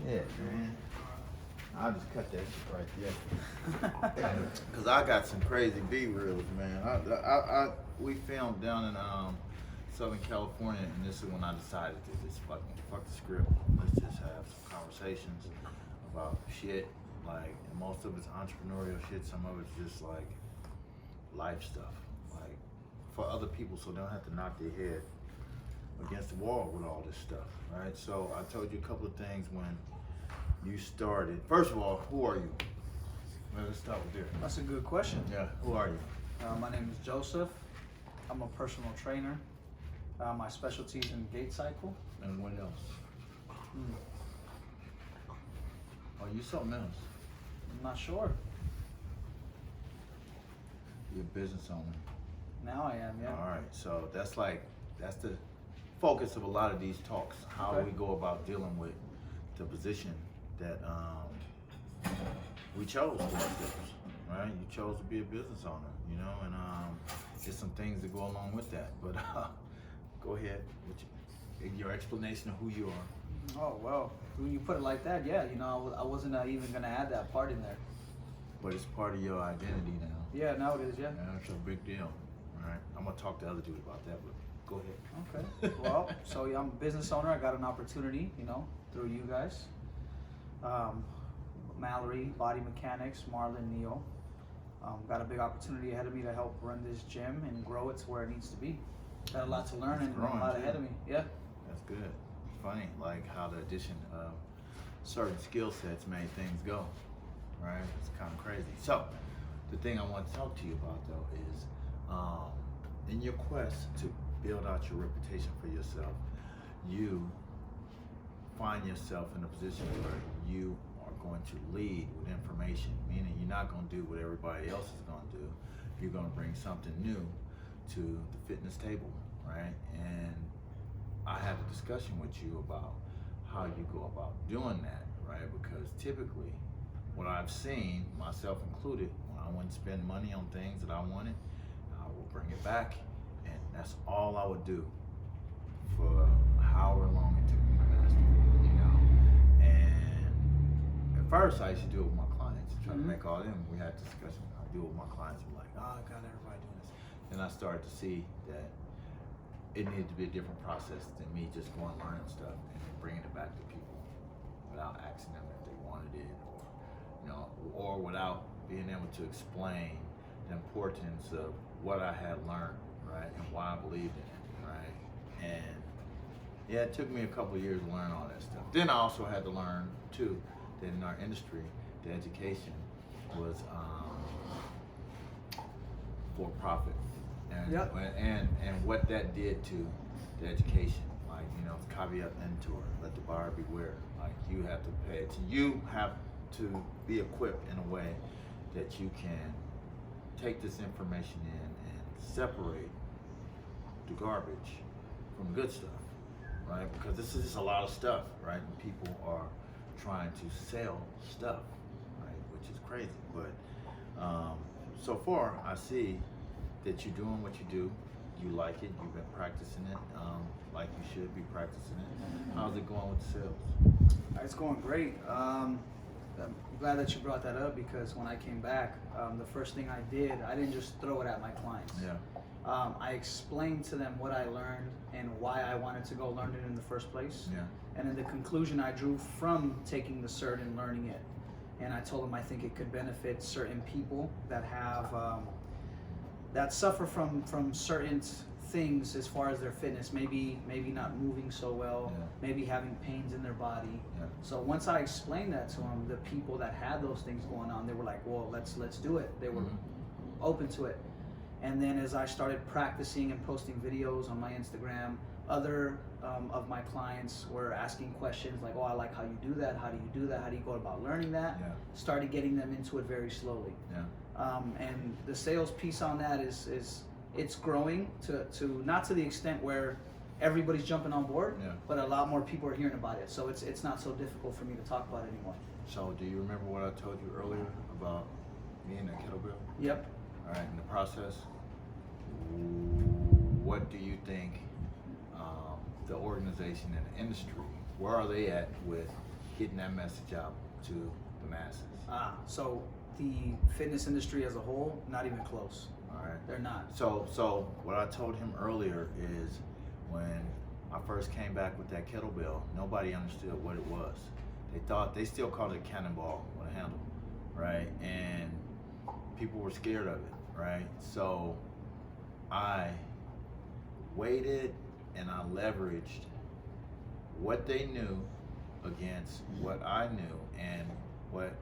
Yeah, man. I'll just cut that shit right there. Cause I got some crazy B-reels, man. We filmed down in Southern California, and this is when I decided to just fuck the script. Let's just have some conversations about shit. Like, and most of it's entrepreneurial shit. Some of it's just like life stuff, like for other people, so they don't have to knock their head against the wall with all this stuff, right? So I told you a couple of things when you started. First of all, who are you? Let's start with there. That's a good question. Yeah, who are you? My name is Joseph. I'm a personal trainer. My specialty is in gait cycle. And what else? Oh, you something else? I'm not sure. You're a business owner. Now I am, yeah. All right, so that's the focus of a lot of these talks, how Okay. we go about dealing with the position that we chose for ourselves, right? You chose to be a business owner, you know, and there's some things that go along with that. But go ahead with your explanation of who you are. Oh, well, when you put it like that, yeah, you know, I wasn't even going to add that part in there. But it's part of your identity now. Yeah, now it is, yeah. And it's a big deal, all right? I'm gonna talk to other dudes about that, but go ahead. Okay. Well, so yeah, I'm a business owner. I got an opportunity, you know, through you guys. Mallory, Body Mechanics, Marlon, Neil. Got a big opportunity ahead of me to help run this gym and grow it to where it needs to be. Got a lot to learn and a lot ahead of me. Yeah. That's good. It's funny, like how the addition of certain skill sets made things go, right? It's kind of crazy. So, the thing I want to talk to you about though is, in your quest to build out your reputation for yourself, you find yourself in a position where you are going to lead with information, meaning you're not going to do what everybody else is going to do. You're going to bring something new to the fitness table, right? And I had a discussion with you about how you go about doing that, right? Because typically, what I've seen, myself included, when I wouldn't spend money on things that I wanted, I will bring it back, and that's all I would do for however long it took me to master it, you know? And at first, I used to do it with my clients, try to make all them. We had discussion. I do it with my clients. I'm like, oh, I got everybody doing this. Then I started to see that it needed to be a different process than me just going and learning stuff and then bringing it back to people without asking them if they wanted it, or you know, or without being able to explain the importance of what I had learned, right, and why I believed in it, right. And yeah, it took me a couple of years to learn all that stuff. Then I also had to learn too that in our industry, the education was for profit. And, and what that did to the education, like, you know, caveat emptor, let the buyer beware. Like, you have to pay it. You have to be equipped in a way that you can take this information in and separate the garbage from the good stuff, right? Because this is just a lot of stuff, right? And people are trying to sell stuff, right? Which is crazy. But so far, I see that you're doing what you do, you like it, you've been practicing it like you should be practicing it. How's it going with the sales? It's going great. I'm glad that you brought that up, because when I came back, the first thing I did, I didn't just throw it at my clients. Yeah. I explained to them what I learned and why I wanted to go learn it in the first place. Yeah. And then the conclusion I drew from taking the cert and learning it. And I told them I think it could benefit certain people that have that suffer from certain things as far as their fitness, maybe not moving so well, maybe having pains in their body. So once I explained that to them, the people that had those things going on, they were like, well, let's do it. They were open to it. And then as I started practicing and posting videos on my Instagram, other of my clients were asking questions like, oh, I like how you do that. How do you do that? How do you go about learning that? Started getting them into it very slowly. And the sales piece on that is it's growing to not to the extent where everybody's jumping on board, but a lot more people are hearing about it. So it's not so difficult for me to talk about it anymore. So do you remember what I told you earlier about me and that kettlebell? Yep. All right, in the process, what do you think the organization and the industry, where are they at with getting that message out to the masses. So the fitness industry as a whole, not even close. All right. They're not. So what I told him earlier is when I first came back with that kettlebell, nobody understood what it was. They still called it a cannonball with a handle, right? And people were scared of it, right? So I waited and I leveraged what they knew against what I knew and what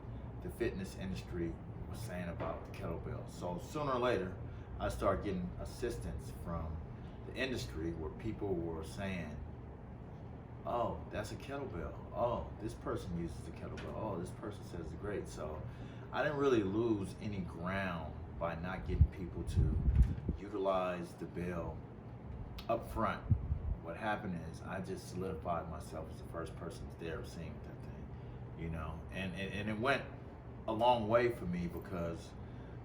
the fitness industry was saying about the kettlebell. So sooner or later, I started getting assistance from the industry where people were saying, oh, that's a kettlebell. Oh, this person uses a kettlebell. Oh, this person says it's great. So I didn't really lose any ground by not getting people to utilize the bell up front. What happened is I just solidified myself as the first person there seeing that thing, you know, and it went a long way for me because,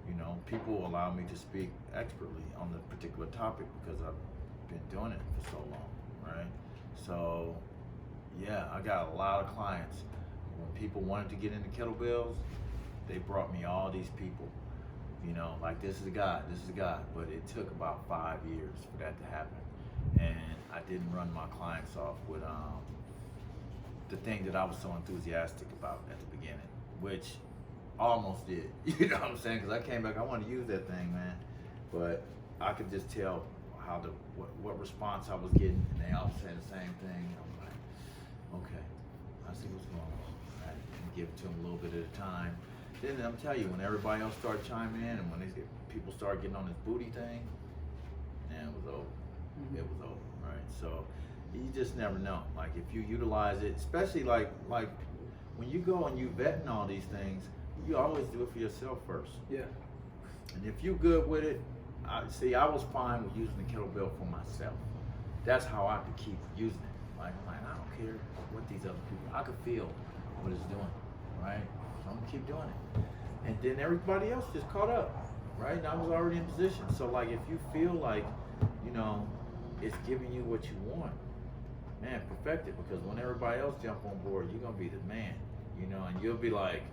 you know, people allow me to speak expertly on the particular topic because I've been doing it for so long, right? So, yeah, I got a lot of clients. When people wanted to get into kettlebells, they brought me all these people, you know, like this is a guy, but it took about 5 years for that to happen. And I didn't run my clients off with the thing that I was so enthusiastic about at the beginning, which almost did. You know what I'm saying? Because I came back, I wanted to use that thing, man. But I could just tell how what response I was getting, and they all saying the same thing. I'm like, okay, I see what's going on. Right? And give it to them a little bit at a time. Then I'm telling you, when everybody else started chiming in, and when people started getting on this booty thing, man, it was over. It was over, right? So you just never know. Like if you utilize it, especially like when you go and you vetting all these things, you always do it for yourself first. Yeah. And if you good with it, I was fine with using the kettlebell for myself. That's how I could keep using it. Like I don't care what these other people. I could feel what it's doing, right? So I'm gonna keep doing it. And then everybody else just caught up, right? And I was already in position. So like if you feel like, you know, it's giving you what you want, man, perfect it, because when everybody else jump on board, you're gonna be the man, you know, and you'll be like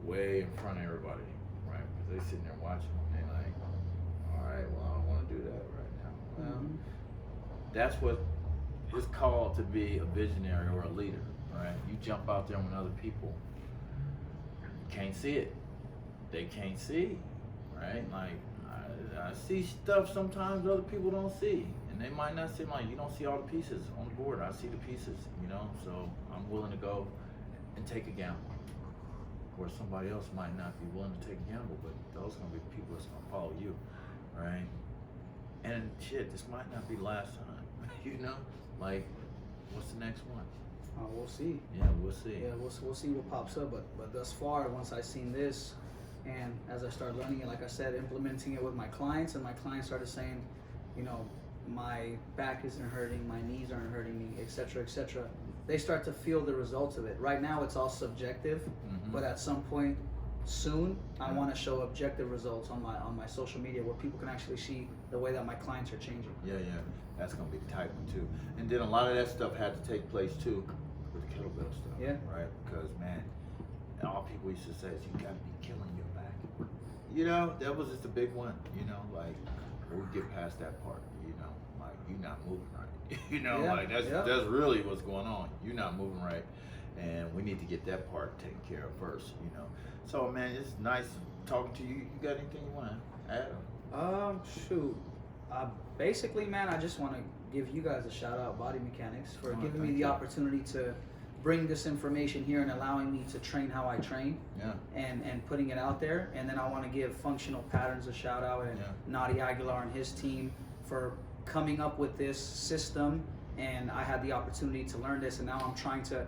way in front of everybody, right? Because they're sitting there watching and they're like, all right, well, I don't want to do that right now. Well, that's what it's called to be a visionary or a leader, right? You jump out there when other people can't see it. They can't see, right? Like I see stuff sometimes other people don't see. They might not seem like you don't see all the pieces on the board. I see the pieces, you know, so I'm willing to go and take a gamble. Of course, somebody else might not be willing to take a gamble, but those are going to be the people that's going to follow you, right? And shit, this might not be the last time, you know? Like, what's the next one? We'll see. Yeah, we'll see. Yeah, we'll see what pops up. But thus far, once I seen this, and as I started learning it, like I said, implementing it with my clients, and my clients started saying, you know, my back isn't hurting, my knees aren't hurting me, etc., etc. They start to feel the results of it. Right now, it's all subjective, but at some point soon, I want to show objective results on my social media where people can actually see the way that my clients are changing. Yeah, that's gonna be the type one too. And then a lot of that stuff had to take place too with the kettlebell stuff. Yeah. Right? Because man, all people used to say is you gotta be killing your back. You know, that was just a big one. You know, like we get past that part. You know, like you're not moving right. You know, like that's really what's going on. You're not moving right, and we need to get that part taken care of first. You know, so man, it's nice talking to you. You got anything you want to add? Shoot. Basically, man, I just want to give you guys a shout out, Body Mechanics, for giving me the opportunity to bring this information here and allowing me to train how I train. Yeah. And putting it out there. And then I want to give Functional Patterns a shout out, and Nadi Aguilar and his team for coming up with this system. And I had the opportunity to learn this, and now I'm trying to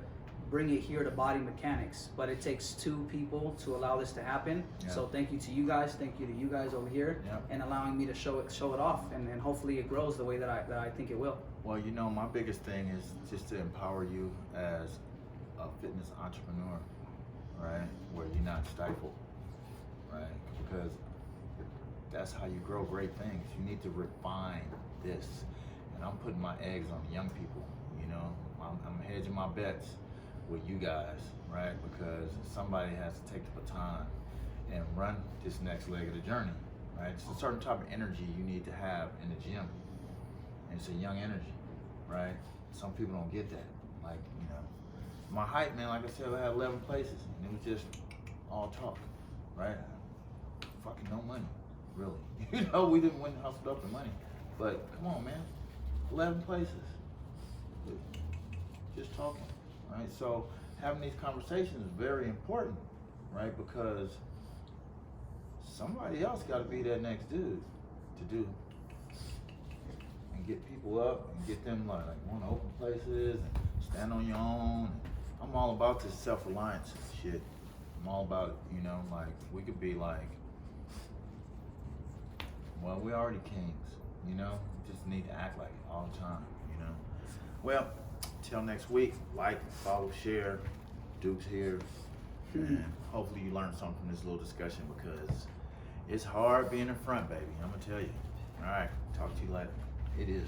bring it here to Body Mechanics. But it takes two people to allow this to happen. So thank you to you guys, thank you to you guys over here, and allowing me to show it off, and hopefully it grows the way that I think it will. Well, you know, my biggest thing is just to empower you as a fitness entrepreneur, right? Where you're not stifled, right? Because that's how you grow great things. You need to refine this. And I'm putting my eggs on the young people, you know? I'm hedging my bets with you guys, right? Because somebody has to take the baton and run this next leg of the journey, right? It's a certain type of energy you need to have in the gym. And it's a young energy, right? Some people don't get that. Like, you know, my height, man, like I said, I had 11 places, and it was just all talk, right? Fucking no money, really. You know, we didn't win hustled up the money, but come on, man, 11 places, just talking, right? So having these conversations is very important, right? Because somebody else got to be that next dude to do and get people up and get them like want to open places and stand on your own. I'm all about this self-reliance and shit. I'm all about, you know, like we could be like, well, we're already kings, you know? Just need to act like it all the time, you know? Well, till next week, like, follow, share. Duke's here. And hopefully you learned something from this little discussion because it's hard being in front, baby. I'm gonna tell you. All right, talk to you later. It is.